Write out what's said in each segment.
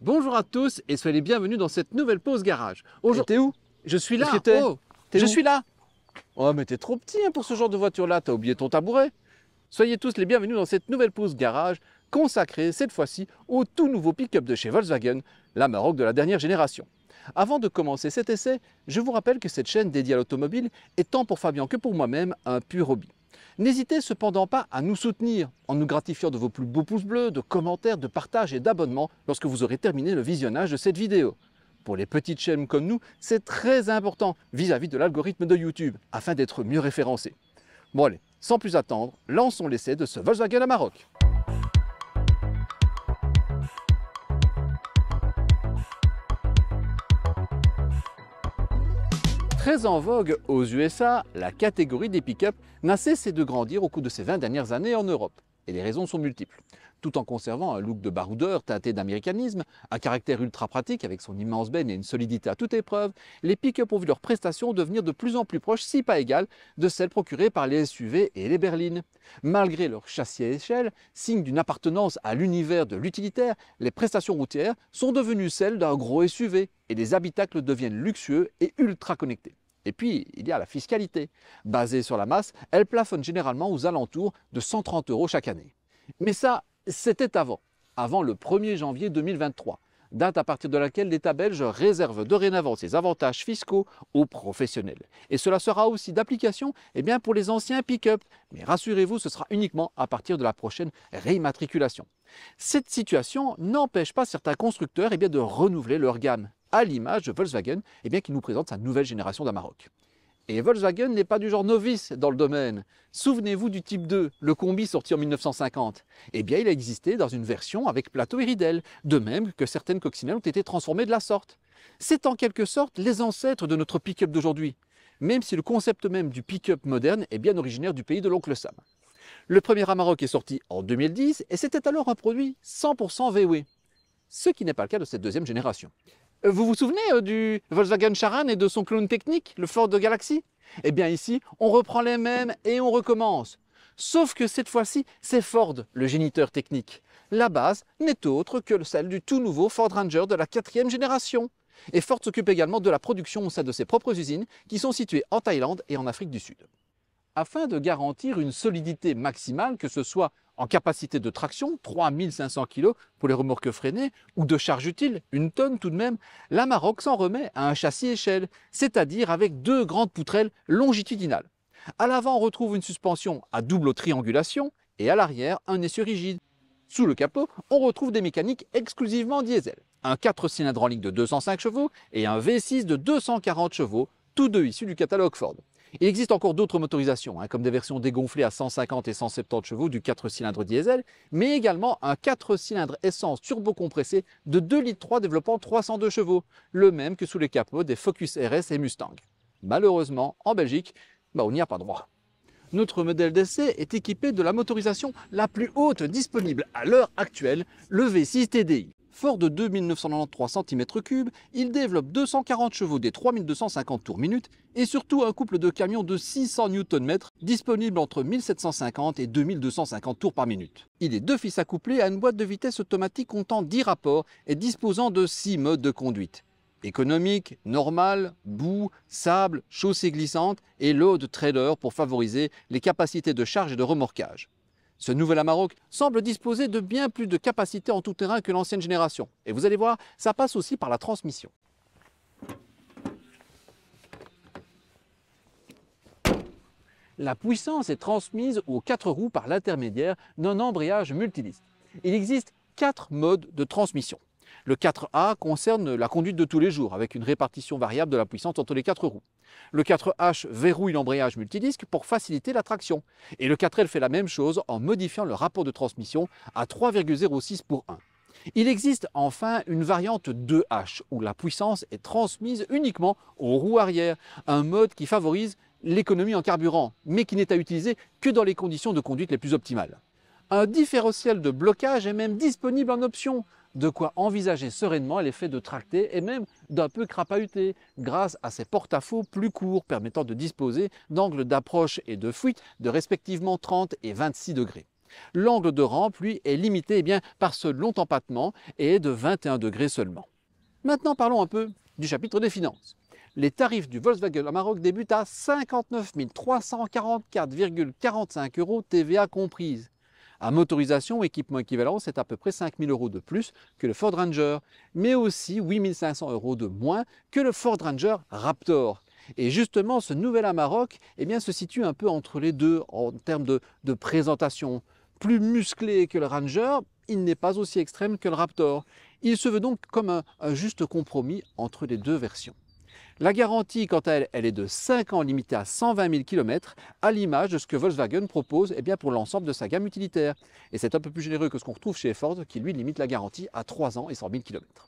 Bonjour à tous et soyez les bienvenus dans cette nouvelle pause garage. T'es où? Je suis là. T'es Je où? suis là. Oh, mais t'es trop petit pour ce genre de voiture-là, t'as oublié ton tabouret. Soyez tous les bienvenus dans cette nouvelle pause garage consacrée cette fois-ci au tout nouveau pick-up de chez Volkswagen, l'Amarok de la dernière génération. Avant de commencer cet essai, je vous rappelle que cette chaîne dédiée à l'automobile est tant pour Fabien que pour moi-même un pur hobby. N'hésitez cependant pas à nous soutenir en nous gratifiant de vos plus beaux pouces bleus, de commentaires, de partages et d'abonnements lorsque vous aurez terminé le visionnage de cette vidéo. Pour les petites chaînes comme nous, c'est très important vis-à-vis de l'algorithme de YouTube afin d'être mieux référencé. Bon allez, sans plus attendre, lançons l'essai de ce Volkswagen Amarok. Très en vogue aux USA, la catégorie des pick-up n'a cessé de grandir au cours de ces 20 dernières années en Europe. Et les raisons sont multiples. Tout en conservant un look de baroudeur teinté d'américanisme, un caractère ultra pratique avec son immense benne et une solidité à toute épreuve, les pick-up ont vu leurs prestations devenir de plus en plus proches, si pas égales, de celles procurées par les SUV et les berlines. Malgré leur châssis à échelle, signe d'une appartenance à l'univers de l'utilitaire, les prestations routières sont devenues celles d'un gros SUV et les habitacles deviennent luxueux et ultra connectés. Et puis, il y a la fiscalité. Basée sur la masse, elle plafonne généralement aux alentours de 130 € chaque année. Mais ça, c'était avant le 1er janvier 2023, date à partir de laquelle l'État belge réserve dorénavant ses avantages fiscaux aux professionnels. Et cela sera aussi d'application pour les anciens pick-up. Mais rassurez-vous, ce sera uniquement à partir de la prochaine réimmatriculation. Cette situation n'empêche pas certains constructeurs de renouveler leur gamme, à l'image de Volkswagen qui nous présente sa nouvelle génération d'Amarok. Et Volkswagen n'est pas du genre novice dans le domaine. Souvenez-vous du Type 2, le combi sorti en 1950. Il a existé dans une version avec plateau et ridelle, de même que certaines coccinelles ont été transformées de la sorte. C'est en quelque sorte les ancêtres de notre pick-up d'aujourd'hui, même si le concept même du pick-up moderne est bien originaire du pays de l'oncle Sam. Le premier Amarok est sorti en 2010 et c'était alors un produit 100% VW, ce qui n'est pas le cas de cette deuxième génération. Vous vous souvenez du Volkswagen Charan et de son clone technique, le Ford Galaxy? Ici, on reprend les mêmes et on recommence. Sauf que cette fois-ci, c'est Ford, le géniteur technique. La base n'est autre que celle du tout nouveau Ford Ranger de la 4e génération. Et Ford s'occupe également de la production au sein de ses propres usines qui sont situées en Thaïlande et en Afrique du Sud. Afin de garantir une solidité maximale, que ce soit en capacité de traction, 3500 kg pour les remorques freinées, ou de charge utile, 1 tonne tout de même, l'Amarok s'en remet à un châssis échelle, c'est-à-dire avec 2 grandes poutrelles longitudinales. À l'avant, on retrouve une suspension à double triangulation et à l'arrière, un essieu rigide. Sous le capot, on retrouve des mécaniques exclusivement diesel. Un 4 cylindres en ligne de 205 chevaux et un V6 de 240 chevaux, tous deux issus du catalogue Ford. Il existe encore d'autres motorisations, comme des versions dégonflées à 150 et 170 chevaux du 4 cylindres diesel, mais également un 4 cylindres essence turbocompressé de 2,3 litres développant 302 chevaux, le même que sous les capots des Focus RS et Mustang. Malheureusement, en Belgique, on n'y a pas droit. Notre modèle d'essai est équipé de la motorisation la plus haute disponible à l'heure actuelle, le V6 TDI. Fort de 2993 cm3, il développe 240 chevaux des 3250 tours minute et surtout un couple de camions de 600 Nm disponible entre 1750 et 2250 tours par minute. Il est d'office accouplé à une boîte de vitesse automatique comptant 10 rapports et disposant de 6 modes de conduite. Économique, normal, boue, sable, chaussée glissante et load trailer pour favoriser les capacités de charge et de remorquage. Ce nouvel Amarok semble disposer de bien plus de capacité en tout terrain que l'ancienne génération. Et vous allez voir, ça passe aussi par la transmission. La puissance est transmise aux 4 roues par l'intermédiaire d'un embrayage multiliste. Il existe 4 modes de transmission. Le 4A concerne la conduite de tous les jours, avec une répartition variable de la puissance entre les 4 roues. Le 4H verrouille l'embrayage multidisque pour faciliter la traction. Et le 4L fait la même chose en modifiant le rapport de transmission à 3,06 pour 1. Il existe enfin une variante 2H, où la puissance est transmise uniquement aux roues arrière, un mode qui favorise l'économie en carburant, mais qui n'est à utiliser que dans les conditions de conduite les plus optimales. Un différentiel de blocage est même disponible en option, de quoi envisager sereinement l'effet de tracté et même d'un peu crapahuté, grâce à ses porte-à-faux plus courts permettant de disposer d'angles d'approche et de fuite de respectivement 30 et 26 degrés. L'angle de rampe, lui, est limité par ce long empattement et est de 21 degrés seulement. Maintenant, parlons un peu du chapitre des finances. Les tarifs du Volkswagen Amarok débutent à 59 344,45 € TVA comprise. À motorisation ou équipement équivalent, c'est à peu près 5 000 € de plus que le Ford Ranger, mais aussi 8 500 € de moins que le Ford Ranger Raptor. Et justement, ce nouvel Amarok se situe un peu entre les deux en termes de présentation. Plus musclé que le Ranger, il n'est pas aussi extrême que le Raptor. Il se veut donc comme un juste compromis entre les deux versions. La garantie, quant à elle, elle est de 5 ans limitée à 120 000 km, à l'image de ce que Volkswagen propose pour l'ensemble de sa gamme utilitaire. Et c'est un peu plus généreux que ce qu'on retrouve chez Ford, qui lui limite la garantie à 3 ans et 100 000 km.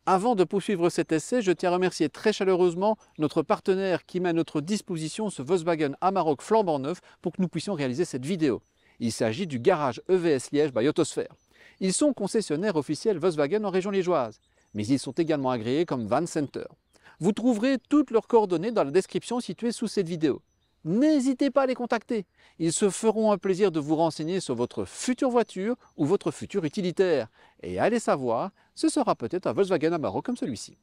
Avant de poursuivre cet essai, je tiens à remercier très chaleureusement notre partenaire qui met à notre disposition ce Volkswagen Amarok flambant neuf pour que nous puissions réaliser cette vidéo. Il s'agit du garage EVS Liège by Autosphère. Ils sont concessionnaires officiels Volkswagen en région liégeoise, mais ils sont également agréés comme Van Center. Vous trouverez toutes leurs coordonnées dans la description située sous cette vidéo. N'hésitez pas à les contacter. Ils se feront un plaisir de vous renseigner sur votre future voiture ou votre futur utilitaire. Et allez savoir, ce sera peut-être un Volkswagen Amarok comme celui-ci.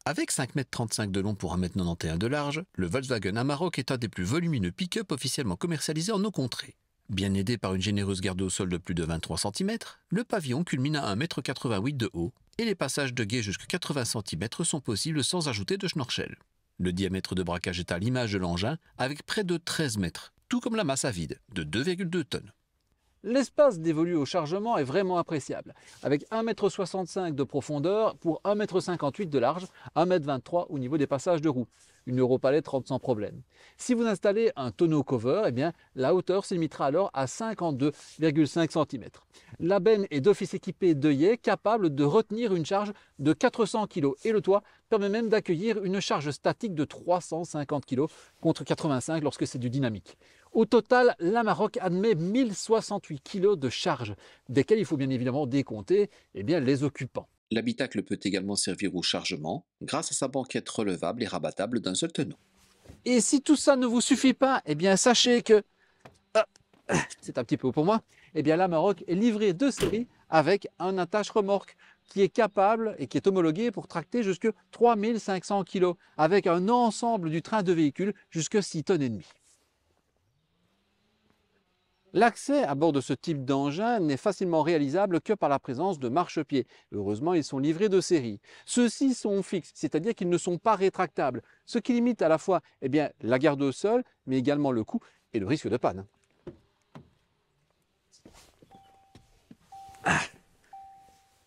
Avec 5,35 m de long pour 1,91 m de large, le Volkswagen Amarok est un des plus volumineux pick-up officiellement commercialisés en nos contrées. Bien aidé par une généreuse garde au sol de plus de 23 cm, le pavillon culmine à 1,88 m de haut et les passages de guet jusqu'à 80 cm sont possibles sans ajouter de schnorchel. Le diamètre de braquage est à l'image de l'engin avec près de 13 mètres, tout comme la masse à vide de 2,2 tonnes. L'espace dévolu au chargement est vraiment appréciable, avec 1,65 m de profondeur pour 1,58 m de large, 1,23 m au niveau des passages de roues. Une Europalette rentre sans problème. Si vous installez un tonneau cover, la hauteur se limitera alors à 52,5 cm. La benne est d'office équipée d'œillets capables de retenir une charge de 400 kg et le toit permet même d'accueillir une charge statique de 350 kg contre 85 lorsque c'est du dynamique. Au total, l'Amarok admet 1068 kg de charge, desquels il faut bien évidemment décompter les occupants. L'habitacle peut également servir au chargement grâce à sa banquette relevable et rabattable d'un seul tonneau. Et si tout ça ne vous suffit pas, sachez que, c'est un petit peu haut pour moi, l'Amarok est livré de série avec un attache-remorque qui est capable et qui est homologué pour tracter jusqu'à 3500 kg, avec un ensemble du train de véhicule jusqu'à 6,5 tonnes. L'accès à bord de ce type d'engin n'est facilement réalisable que par la présence de marchepieds. Heureusement, ils sont livrés de série. Ceux-ci sont fixes, c'est-à-dire qu'ils ne sont pas rétractables, ce qui limite à la fois la garde au sol, mais également le coût et le risque de panne.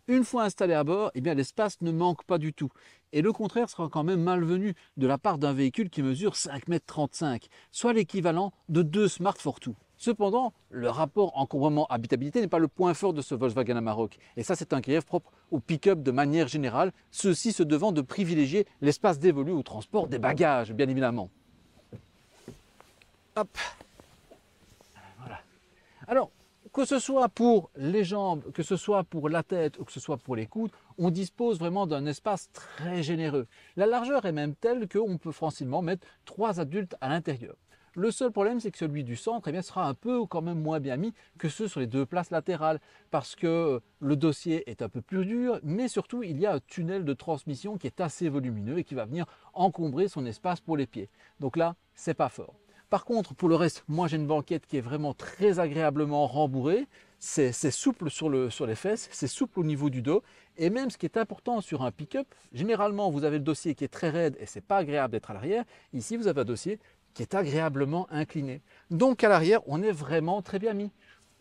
Une fois installé à bord, l'espace ne manque pas du tout. Et le contraire sera quand même malvenu de la part d'un véhicule qui mesure 5,35 m, soit l'équivalent de 2 Smart Fortwo. Cependant, le rapport encombrement-habitabilité n'est pas le point fort de ce Volkswagen Amarok. Et ça, c'est un grief propre au pick-up de manière générale, ceux-ci se devant de privilégier l'espace dévolu au transport des bagages, bien évidemment. Hop. Voilà. Alors, que ce soit pour les jambes, que ce soit pour la tête ou que ce soit pour les coudes, on dispose vraiment d'un espace très généreux. La largeur est même telle qu'on peut facilement mettre 3 adultes à l'intérieur. Le seul problème, c'est que celui du centre sera un peu quand même moins bien mis que ceux sur les 2 places latérales parce que le dossier est un peu plus dur, mais surtout il y a un tunnel de transmission qui est assez volumineux et qui va venir encombrer son espace pour les pieds. Donc là, c'est pas fort. Par contre, pour le reste, moi j'ai une banquette qui est vraiment très agréablement rembourrée. C'est souple sur les fesses, c'est souple au niveau du dos. Et même ce qui est important sur un pick-up, généralement vous avez le dossier qui est très raide et c'est pas agréable d'être à l'arrière. Ici, vous avez un dossier qui est agréablement incliné. Donc à l'arrière, on est vraiment très bien mis.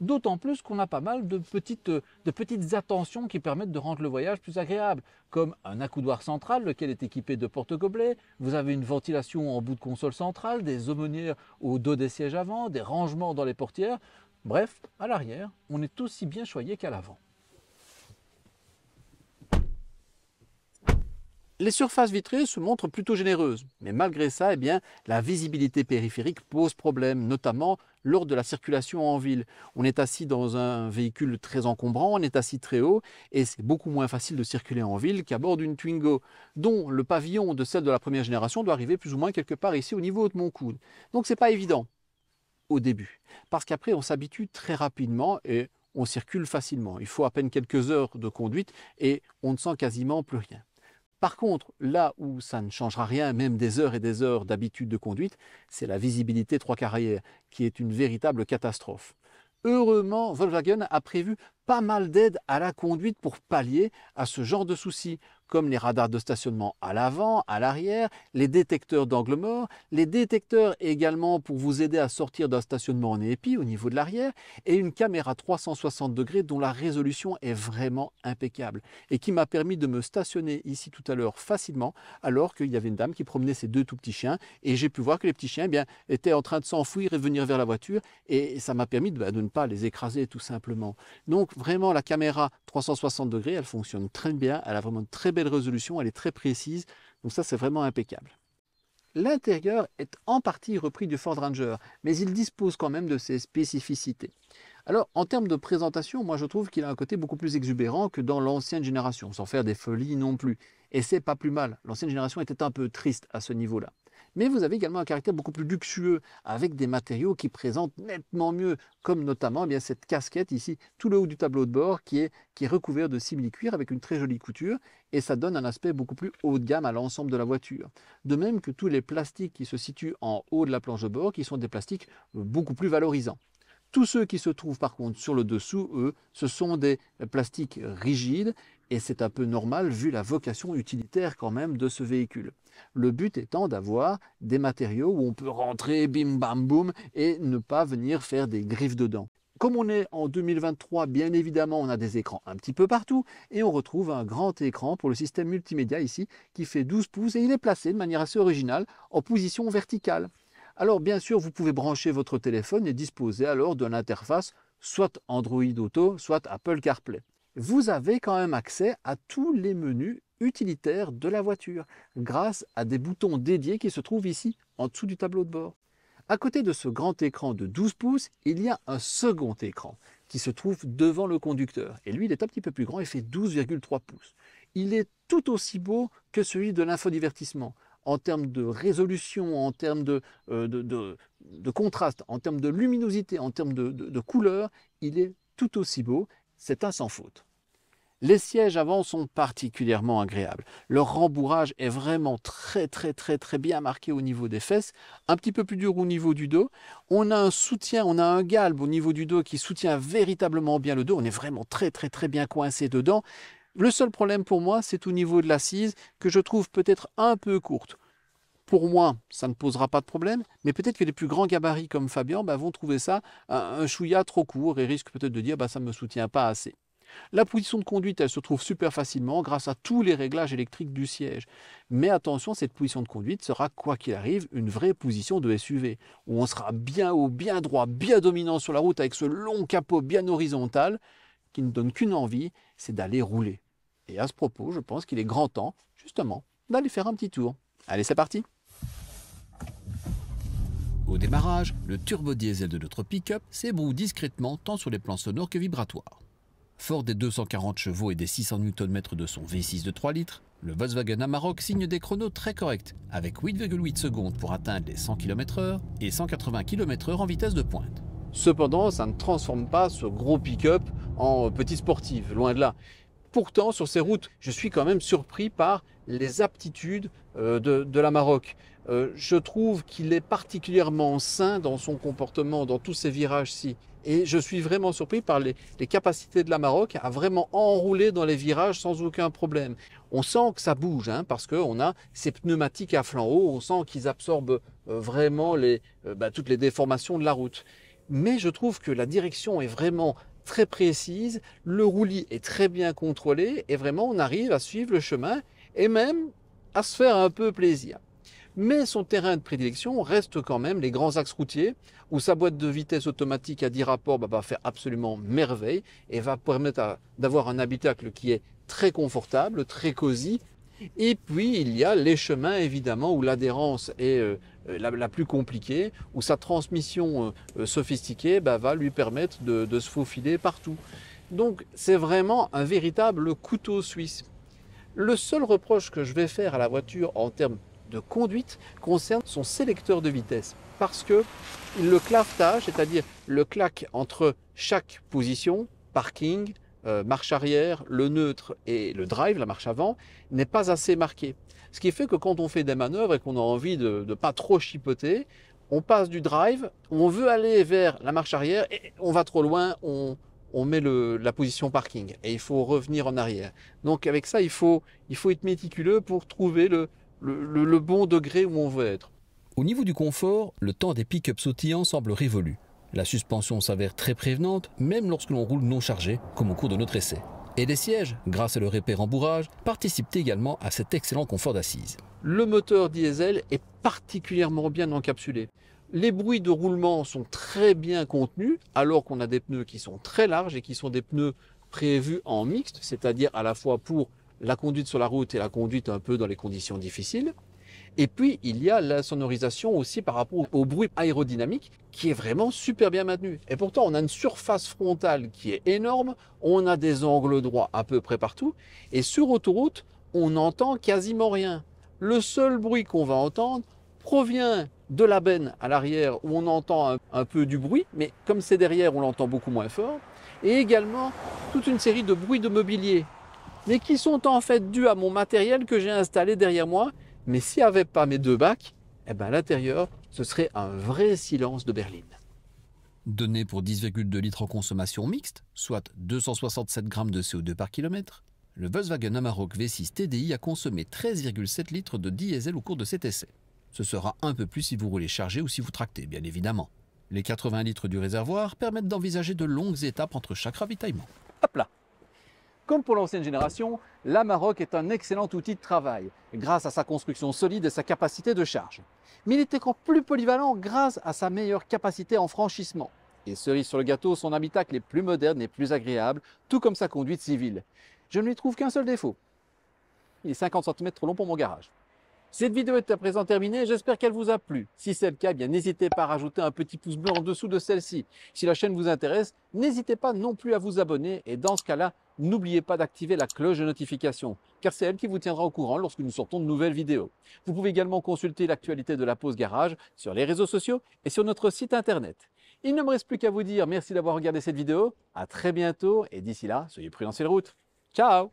D'autant plus qu'on a pas mal de petites attentions qui permettent de rendre le voyage plus agréable, comme un accoudoir central, lequel est équipé de porte-gobelets. Vous avez une ventilation en bout de console centrale, des aumônières au dos des sièges avant, des rangements dans les portières. Bref, à l'arrière, on est aussi bien choyé qu'à l'avant. Les surfaces vitrées se montrent plutôt généreuses, mais malgré ça, la visibilité périphérique pose problème, notamment lors de la circulation en ville. On est assis dans un véhicule très encombrant, on est assis très haut, et c'est beaucoup moins facile de circuler en ville qu'à bord d'une Twingo, dont le pavillon de celle de la première génération doit arriver plus ou moins quelque part ici au niveau de mon coude. Donc c'est pas évident. au début. Parce qu'après, on s'habitue très rapidement et on circule facilement. Il faut à peine quelques heures de conduite et on ne sent quasiment plus rien. Par contre, là où ça ne changera rien, même des heures et des heures d'habitude de conduite, c'est la visibilité 3/4 arrière, qui est une véritable catastrophe. Heureusement, Volkswagen a prévu pas mal d'aides à la conduite pour pallier à ce genre de soucis, comme les radars de stationnement à l'avant, à l'arrière, les détecteurs d'angle mort, les détecteurs également pour vous aider à sortir d'un stationnement en épi au niveau de l'arrière, et une caméra 360 degrés dont la résolution est vraiment impeccable et qui m'a permis de me stationner ici tout à l'heure facilement alors qu'il y avait une dame qui promenait ses 2 tout petits chiens et j'ai pu voir que les petits chiens étaient en train de s'enfuir et venir vers la voiture et ça m'a permis de ne pas les écraser tout simplement. Donc vraiment la caméra 360 degrés, elle fonctionne très bien, elle a vraiment une très belle résolution, elle est très précise, donc ça c'est vraiment impeccable. L'intérieur est en partie repris du Ford Ranger, mais il dispose quand même de ses spécificités. Alors en termes de présentation, moi je trouve qu'il a un côté beaucoup plus exubérant que dans l'ancienne génération, sans faire des folies non plus. Et c'est pas plus mal, l'ancienne génération était un peu triste à ce niveau-là. Mais vous avez également un caractère beaucoup plus luxueux, avec des matériaux qui présentent nettement mieux, comme notamment cette casquette ici, tout le haut du tableau de bord, qui est recouvert de simili-cuir avec une très jolie couture, et ça donne un aspect beaucoup plus haut de gamme à l'ensemble de la voiture. De même que tous les plastiques qui se situent en haut de la planche de bord, qui sont des plastiques beaucoup plus valorisants. Tous ceux qui se trouvent par contre sur le dessous, eux, ce sont des plastiques rigides et c'est un peu normal vu la vocation utilitaire quand même de ce véhicule. Le but étant d'avoir des matériaux où on peut rentrer bim bam boum et ne pas venir faire des griffes dedans. Comme on est en 2023, bien évidemment, on a des écrans un petit peu partout et on retrouve un grand écran pour le système multimédia ici qui fait 12 pouces et il est placé de manière assez originale en position verticale. Alors bien sûr, vous pouvez brancher votre téléphone et disposer alors de l'interface soit Android Auto, soit Apple CarPlay. Vous avez quand même accès à tous les menus utilitaires de la voiture grâce à des boutons dédiés qui se trouvent ici en dessous du tableau de bord. À côté de ce grand écran de 12 pouces, il y a un second écran qui se trouve devant le conducteur. Et lui, il est un petit peu plus grand et fait 12,3 pouces. Il est tout aussi beau que celui de l'infodivertissement. En termes de résolution, en termes de contraste, en termes de luminosité, en termes de couleur, il est tout aussi beau. C'est un sans faute. Les sièges avant sont particulièrement agréables. Leur rembourrage est vraiment très bien marqué au niveau des fesses, un petit peu plus dur au niveau du dos. On a un soutien, on a un galbe au niveau du dos qui soutient véritablement bien le dos. On est vraiment très bien coincé dedans. Le seul problème pour moi, c'est au niveau de l'assise que je trouve peut-être un peu courte. Pour moi, ça ne posera pas de problème, mais peut-être que les plus grands gabarits comme Fabien vont trouver ça un chouïa trop court et risquent peut-être de dire ça ne me soutient pas assez. La position de conduite, elle se trouve super facilement grâce à tous les réglages électriques du siège. Mais attention, cette position de conduite sera, quoi qu'il arrive, une vraie position de SUV, où on sera bien haut, bien droit, bien dominant sur la route avec ce long capot bien horizontal qui ne donne qu'une envie, c'est d'aller rouler. Et à ce propos, je pense qu'il est grand temps, justement, d'aller faire un petit tour. Allez, c'est parti! Au démarrage, le turbo-diesel de notre pick-up s'ébroue discrètement tant sur les plans sonores que vibratoires. Fort des 240 chevaux et des 600 Nm de son V6 de 3 litres, le Volkswagen Amarok signe des chronos très corrects, avec 8,8 secondes pour atteindre les 100 km/h et 180 km/h en vitesse de pointe. Cependant, ça ne transforme pas ce gros pick-up en petit sportif, loin de là. Pourtant, sur ces routes, je suis quand même surpris par les aptitudes de l'Amarok. Je trouve qu'il est particulièrement sain dans son comportement, dans tous ces virages-ci. Et je suis vraiment surpris par les capacités de l'Amarok à vraiment enrouler dans les virages sans aucun problème. On sent que ça bouge, parce qu'on a ces pneumatiques à flanc haut, on sent qu'ils absorbent vraiment toutes les déformations de la route. Mais je trouve que la direction est vraiment très précise, le roulis est très bien contrôlé et vraiment on arrive à suivre le chemin et même à se faire un peu plaisir. Mais son terrain de prédilection reste quand même les grands axes routiers où sa boîte de vitesse automatique à 10 rapports va faire absolument merveille et va permettre d'avoir un habitacle qui est très confortable, très cosy. Et puis il y a les chemins évidemment où l'adhérence est la plus compliquée, où sa transmission sophistiquée va lui permettre de se faufiler partout. Donc c'est vraiment un véritable couteau suisse. Le seul reproche que je vais faire à la voiture en termes de conduite concerne son sélecteur de vitesse. Parce que le clavetage, c'est-à-dire le claque entre chaque position, parking, marche arrière, le neutre et le drive, la marche avant, n'est pas assez marqué. Ce qui fait que quand on fait des manœuvres et qu'on a envie de ne pas trop chipoter, on passe du drive, on veut aller vers la marche arrière et on va trop loin, on met la position parking et il faut revenir en arrière. Donc avec ça, il faut être méticuleux pour trouver le bon degré où on veut être. Au niveau du confort, le temps des pick-up sautillants semble révolu. La suspension s'avère très prévenante, même lorsque l'on roule non chargé, comme au cours de notre essai. Et les sièges, grâce à leur épais rembourrage, participent également à cet excellent confort d'assise. Le moteur diesel est particulièrement bien encapsulé. Les bruits de roulement sont très bien contenus, alors qu'on a des pneus qui sont très larges et qui sont des pneus prévus en mixte, c'est-à-dire à la fois pour la conduite sur la route et la conduite un peu dans les conditions difficiles. Et puis, il y a la sonorisation aussi par rapport au bruit aérodynamique qui est vraiment super bien maintenu. Et pourtant, on a une surface frontale qui est énorme, on a des angles droits à peu près partout, et sur autoroute, on n'entend quasiment rien. Le seul bruit qu'on va entendre provient de la benne à l'arrière où on entend un peu du bruit, mais comme c'est derrière, on l'entend beaucoup moins fort, et également toute une série de bruits de mobilier, mais qui sont en fait dus à mon matériel que j'ai installé derrière moi. Mais s'il n'y avait pas mes deux bacs, eh ben à l'intérieur, ce serait un vrai silence de berline. Donné pour 10,2 litres en consommation mixte, soit 267 grammes de CO2 par kilomètre, le Volkswagen Amarok V6 TDI a consommé 13,7 litres de diesel au cours de cet essai. Ce sera un peu plus si vous roulez chargé ou si vous tractez, bien évidemment. Les 80 litres du réservoir permettent d'envisager de longues étapes entre chaque ravitaillement. Hop là! Comme pour l'ancienne génération, l'Amarok est un excellent outil de travail, grâce à sa construction solide et sa capacité de charge. Mais il est encore plus polyvalent grâce à sa meilleure capacité en franchissement. Et cerise sur le gâteau, son habitacle est plus moderne et plus agréable, tout comme sa conduite civile. Je ne lui trouve qu'un seul défaut. Il est 50 cm trop long pour mon garage. Cette vidéo est à présent terminée, j'espère qu'elle vous a plu. Si c'est le cas, bien n'hésitez pas à rajouter un petit pouce bleu en dessous de celle-ci. Si la chaîne vous intéresse, n'hésitez pas non plus à vous abonner et dans ce cas-là, n'oubliez pas d'activer la cloche de notification, car c'est elle qui vous tiendra au courant lorsque nous sortons de nouvelles vidéos. Vous pouvez également consulter l'actualité de la pause garage sur les réseaux sociaux et sur notre site internet. Il ne me reste plus qu'à vous dire merci d'avoir regardé cette vidéo, à très bientôt et d'ici là, soyez prudents sur les routes. Ciao!